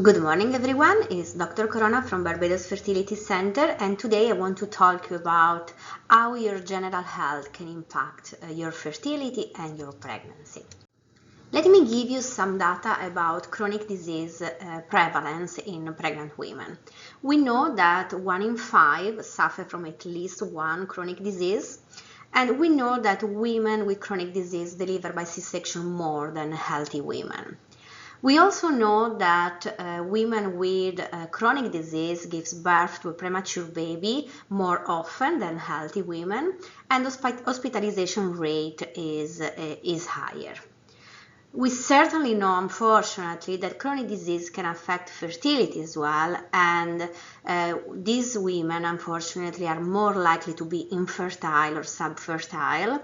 Good morning everyone, it's Dr. Corona from Barbados Fertility Center, and today I want to talk to you about how your general health can impact your fertility and your pregnancy. Let me give you some data about chronic disease prevalence in pregnant women. We know that 1 in 5 suffer from at least one chronic disease, and we know that women with chronic disease deliver by C-section more than healthy women. We also know that women with chronic disease gives birth to a premature baby more often than healthy women, and the hospitalization rate is higher. We certainly know, unfortunately, that chronic disease can affect fertility as well, and these women, unfortunately, are more likely to be infertile or subfertile,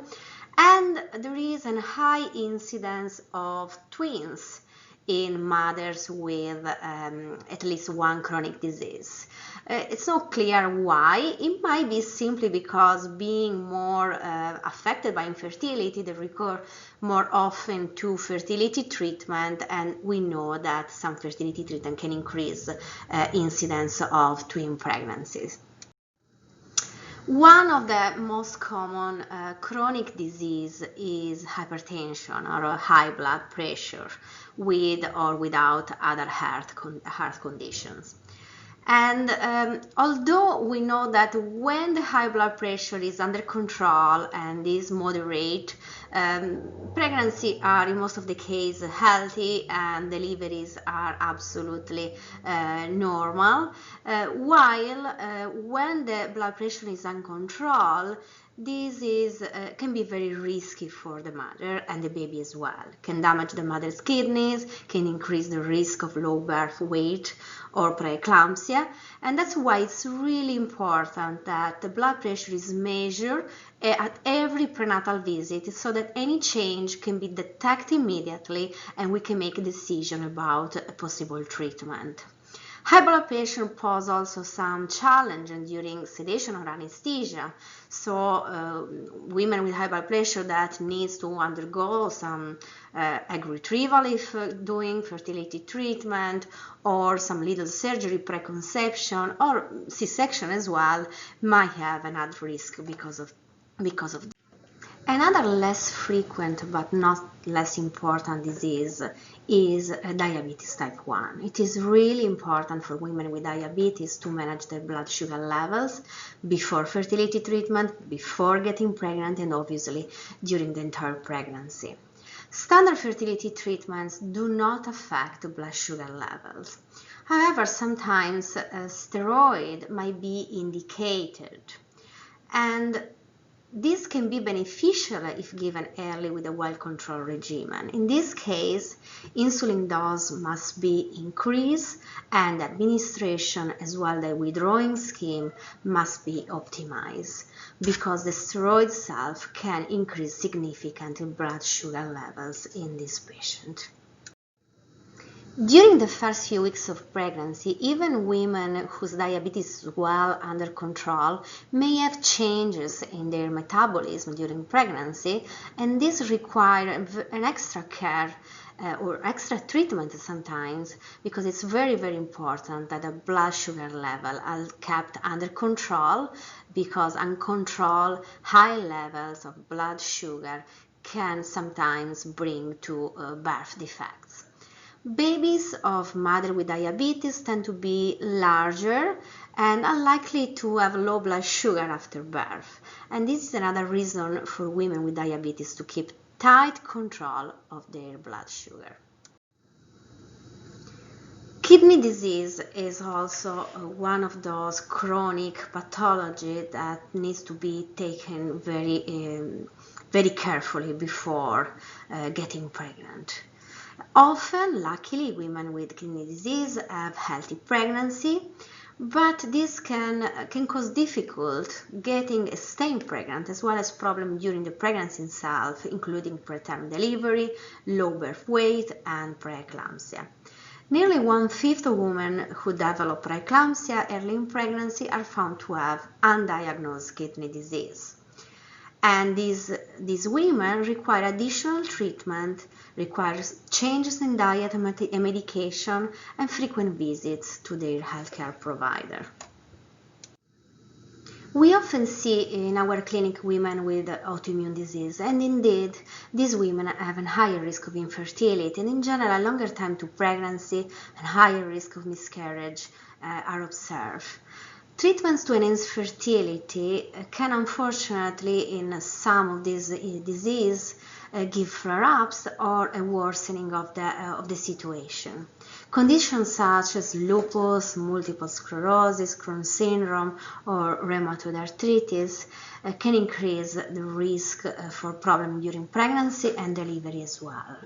and there is a high incidence of twins in mothers with at least one chronic disease. It's not clear why. It might be simply because being more affected by infertility, they recur more often to fertility treatment, and we know that some fertility treatment can increase incidence of twin pregnancies. One of the most common chronic disease is hypertension or high blood pressure with or without other heart conditions. And although we know that when the high blood pressure is under control and is moderate, pregnancy are in most of the cases healthy and deliveries are absolutely normal, while when the blood pressure is uncontrolled, this can be very risky for the mother and the baby as well. Can damage the mother's kidneys, can increase the risk of low birth weight or preeclampsia, and that's why it's really important that the blood pressure is measured at every prenatal visit so that any change can be detected immediately and we can make a decision about a possible treatment. High blood pressure poses also some challenges during sedation or anesthesia. So women with high blood pressure that needs to undergo some egg retrieval if doing fertility treatment, or some little surgery, preconception, or C-section as well, might have an added risk because of this. Another less frequent but not less important disease is diabetes type 1. It is really important for women with diabetes to manage their blood sugar levels before fertility treatment, before getting pregnant, and obviously during the entire pregnancy. Standard fertility treatments do not affect blood sugar levels. However, sometimes steroid might be indicated, and this can be beneficial if given early with a well-controlled regimen. In this case, insulin dose must be increased and administration as well as the withdrawing scheme must be optimized because the steroid itself can increase significantly blood sugar levels in this patient. During the first few weeks of pregnancy, even women whose diabetes is well under control may have changes in their metabolism during pregnancy, and this requires an extra care or extra treatment sometimes, because it's very, very important that the blood sugar level are kept under control, because uncontrolled high levels of blood sugar can sometimes bring to birth defects. Babies of mothers with diabetes tend to be larger and are likely to have low blood sugar after birth. And this is another reason for women with diabetes to keep tight control of their blood sugar. Kidney disease is also one of those chronic pathologies that needs to be taken very carefully before getting pregnant. Often, luckily, women with kidney disease have healthy pregnancy, but this can cause difficulty getting staying pregnant, as well as problems during the pregnancy itself, including preterm delivery, low birth weight, and preeclampsia. Nearly 1/5 of women who develop preeclampsia early in pregnancy are found to have undiagnosed kidney disease. And these women require additional treatment, requires changes in diet and medication, and frequent visits to their healthcare provider. We often see in our clinic women with autoimmune disease, and indeed, these women have a higher risk of infertility and in general, longer time to pregnancy and higher risk of miscarriage are observed. Treatments to enhance fertility can unfortunately, in some of these diseases, give flare-ups or a worsening of the situation. Conditions such as lupus, multiple sclerosis, Crohn's syndrome, or rheumatoid arthritis can increase the risk for problems during pregnancy and delivery as well.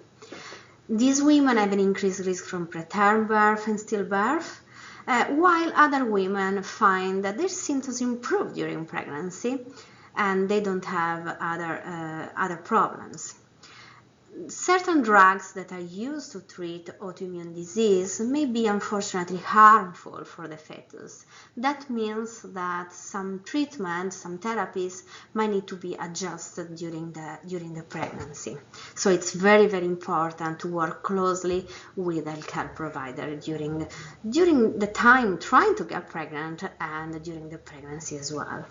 These women have an increased risk from preterm birth and stillbirth, while other women find that their symptoms improve during pregnancy and they don't have other problems. Certain drugs that are used to treat autoimmune disease may be unfortunately harmful for the fetus. That means that some treatment, some therapies might need to be adjusted during the pregnancy. So it's very, very important to work closely with a healthcare provider during the time trying to get pregnant and during the pregnancy as well.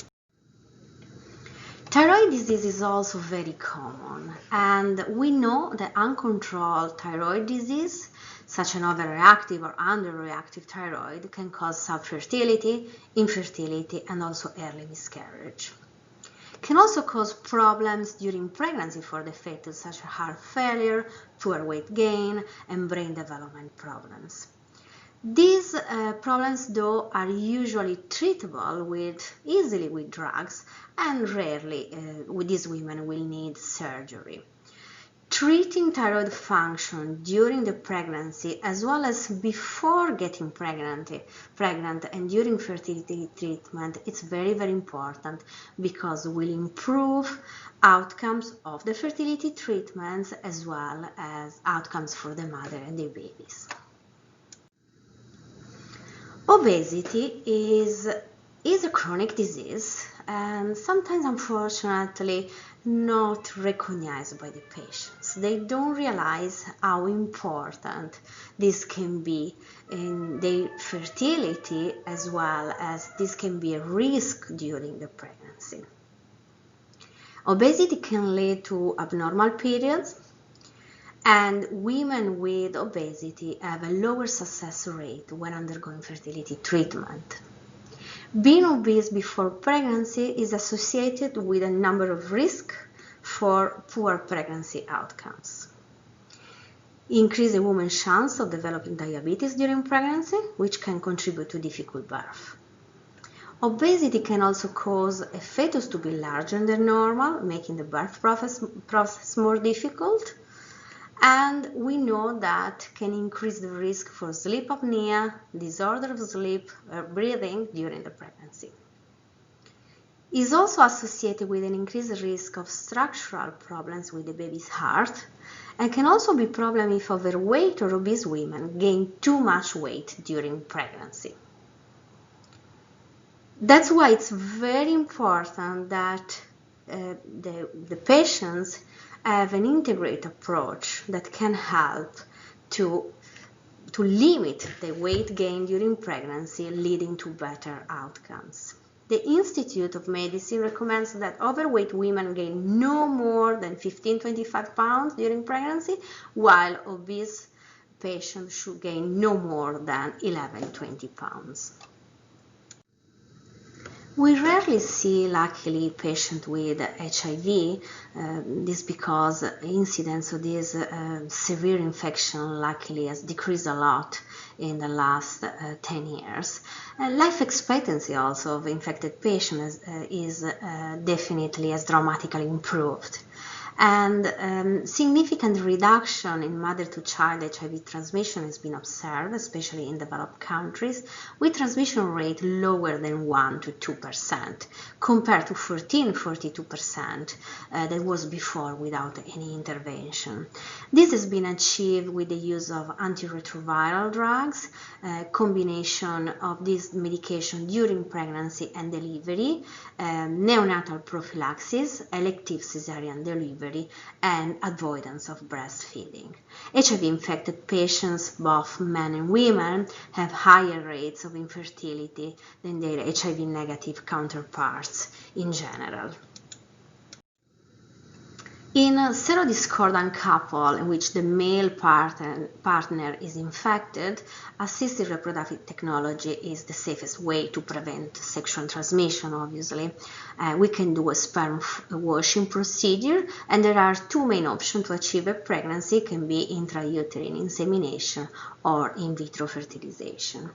Thyroid disease is also very common, and we know that uncontrolled thyroid disease, such an overreactive or underreactive thyroid, can cause subfertility, infertility, and also early miscarriage. Can also cause problems during pregnancy for the fetus, such as heart failure, poor weight gain, and brain development problems. These problems, though, are usually treatable easily with drugs, and rarely with these women will need surgery. Treating thyroid function during the pregnancy as well as before getting pregnant and during fertility treatment, it's very, very important because it will improve outcomes of the fertility treatments as well as outcomes for the mother and the babies. Obesity is a chronic disease and sometimes, unfortunately, not recognized by the patients. They don't realize how important this can be in their fertility as well as this can be a risk during the pregnancy. Obesity can lead to abnormal periods, and women with obesity have a lower success rate when undergoing fertility treatment. Being obese before pregnancy is associated with a number of risks for poor pregnancy outcomes. Increase a woman's chance of developing diabetes during pregnancy, which can contribute to difficult birth. Obesity can also cause a fetus to be larger than normal, making the birth process more difficult. And we know that can increase the risk for sleep apnea, disorder of sleep, or breathing during the pregnancy. It is also associated with an increased risk of structural problems with the baby's heart, and can also be a problem if overweight or obese women gain too much weight during pregnancy. That's why it's very important that the patients have an integrated approach that can help to limit the weight gain during pregnancy, leading to better outcomes. The Institute of Medicine recommends that overweight women gain no more than 15-25 pounds during pregnancy, while obese patients should gain no more than 11-20 pounds. We rarely see, luckily, patients with HIV. This because incidence of this severe infection, luckily, has decreased a lot in the last 10 years. Life expectancy also of infected patients is definitely has dramatically improved. And significant reduction in mother-to-child HIV transmission has been observed, especially in developed countries, with transmission rate lower than 1 to 2%, compared to 42% that was before without any intervention. This has been achieved with the use of antiretroviral drugs, combination of this medication during pregnancy and delivery, neonatal prophylaxis, elective cesarean delivery, and avoidance of breastfeeding. HIV-infected patients, both men and women, have higher rates of infertility than their HIV-negative counterparts in general. In a serodiscordant couple in which the male partner is infected, assisted reproductive technology is the safest way to prevent sexual transmission, obviously. We can do a sperm washing procedure, and there are two main options to achieve a pregnancy. It can be intrauterine insemination or in vitro fertilization.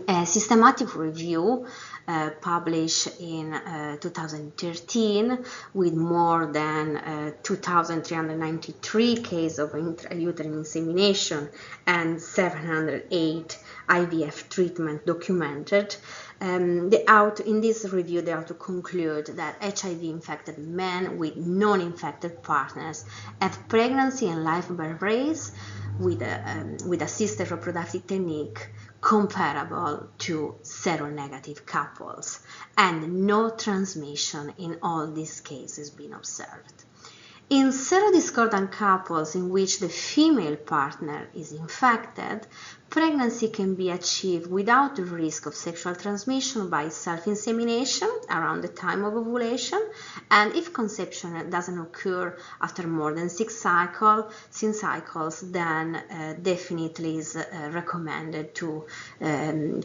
A systematic review published in 2013 with more than 2,393 cases of intrauterine insemination and 708 IVF treatment documented. In this review, they also conclude that HIV-infected men with non-infected partners have pregnancy and live birth rates with assisted reproductive technique comparable to seronegative couples, and no transmission in all these cases been observed. In serodiscordant couples in which the female partner is infected, pregnancy can be achieved without the risk of sexual transmission by self-insemination around the time of ovulation, and if conception doesn't occur after more than 6 cycles, then definitely is recommended to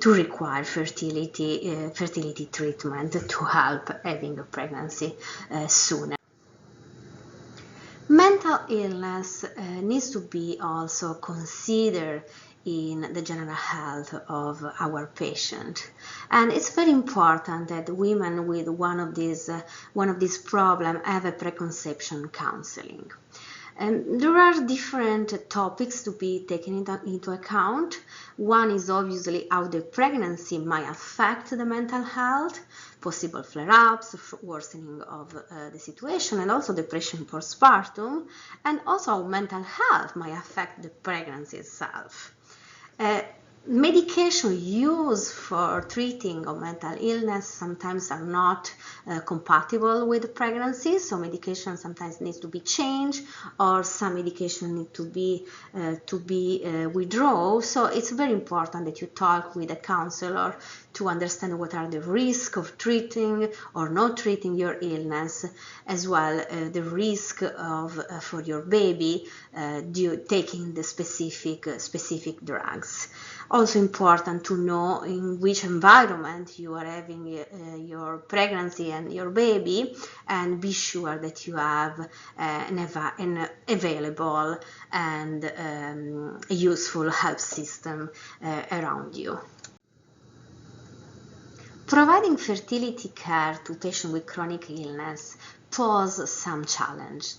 require fertility treatment to help having a pregnancy sooner. Mental illness needs to be also considered in the general health of our patient, and it's very important that women with one of these problems have a preconception counseling. And there are different topics to be taken into account. One is obviously how the pregnancy might affect the mental health, possible flare-ups, worsening of the situation, and also depression postpartum, and also how mental health might affect the pregnancy itself. Medication used for treating of mental illness sometimes are not compatible with pregnancy, so medication sometimes needs to be changed, or some medication need to be withdrawn. So it's very important that you talk with a counselor to understand what are the risks of treating or not treating your illness, as well the risk of for your baby taking the specific drugs. Also important to know in which environment you are having your pregnancy and your baby, and be sure that you have an available and useful health system around you. Providing fertility care to patients with chronic illness poses some challenge.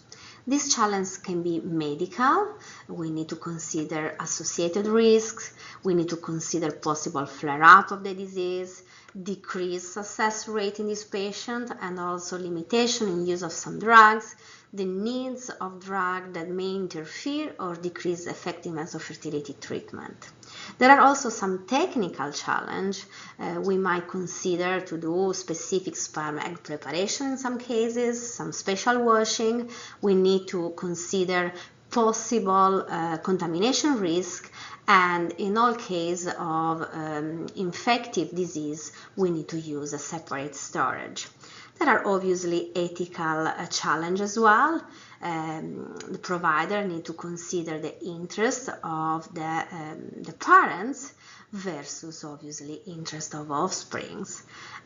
This challenge can be medical. We need to consider associated risks. We need to consider possible flare-up of the disease, decreased success rate in this patient, and also limitation in use of some drugs, the needs of drugs that may interfere or decrease effectiveness of fertility treatment. There are also some technical challenges. We might consider to do specific sperm egg preparation in some cases, some special washing. We need to consider possible contamination risk, and in all cases of infective disease, we need to use a separate storage. There are obviously ethical challenges as well. The provider needs to consider the interest of the parents versus obviously interest of offsprings.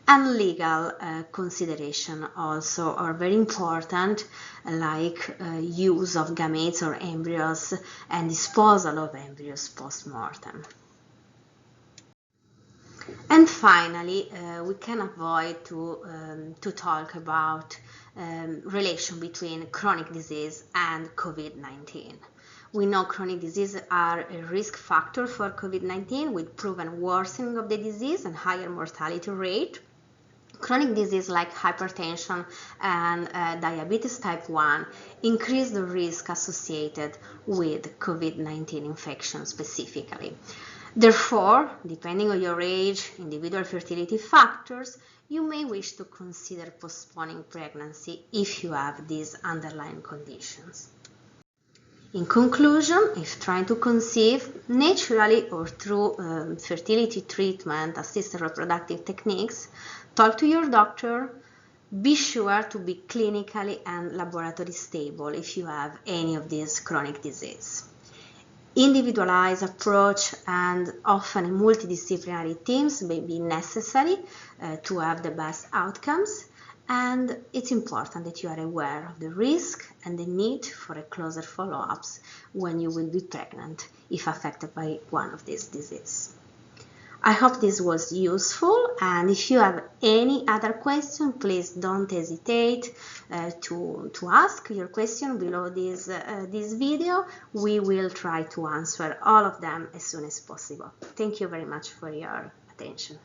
And legal consideration also are very important, like use of gametes or embryos and disposal of embryos post-mortem. And finally, we can avoid to talk about relation between chronic disease and COVID-19. We know chronic diseases are a risk factor for COVID-19 with proven worsening of the disease and higher mortality rate. Chronic disease like hypertension and diabetes type 1 increase the risk associated with COVID-19 infection specifically. Therefore, depending on your age, individual fertility factors, you may wish to consider postponing pregnancy if you have these underlying conditions. In conclusion, if trying to conceive naturally or through fertility treatment, assisted reproductive techniques, talk to your doctor. Be sure to be clinically and laboratory stable if you have any of these chronic disease. Individualized approach and often multidisciplinary teams may be necessary to have the best outcomes, and it's important that you are aware of the risk and the need for a closer follow-ups when you will be pregnant if affected by one of these diseases. I hope this was useful, and if you have any other question, please don't hesitate to ask your question below this video. We will try to answer all of them as soon as possible. Thank you very much for your attention.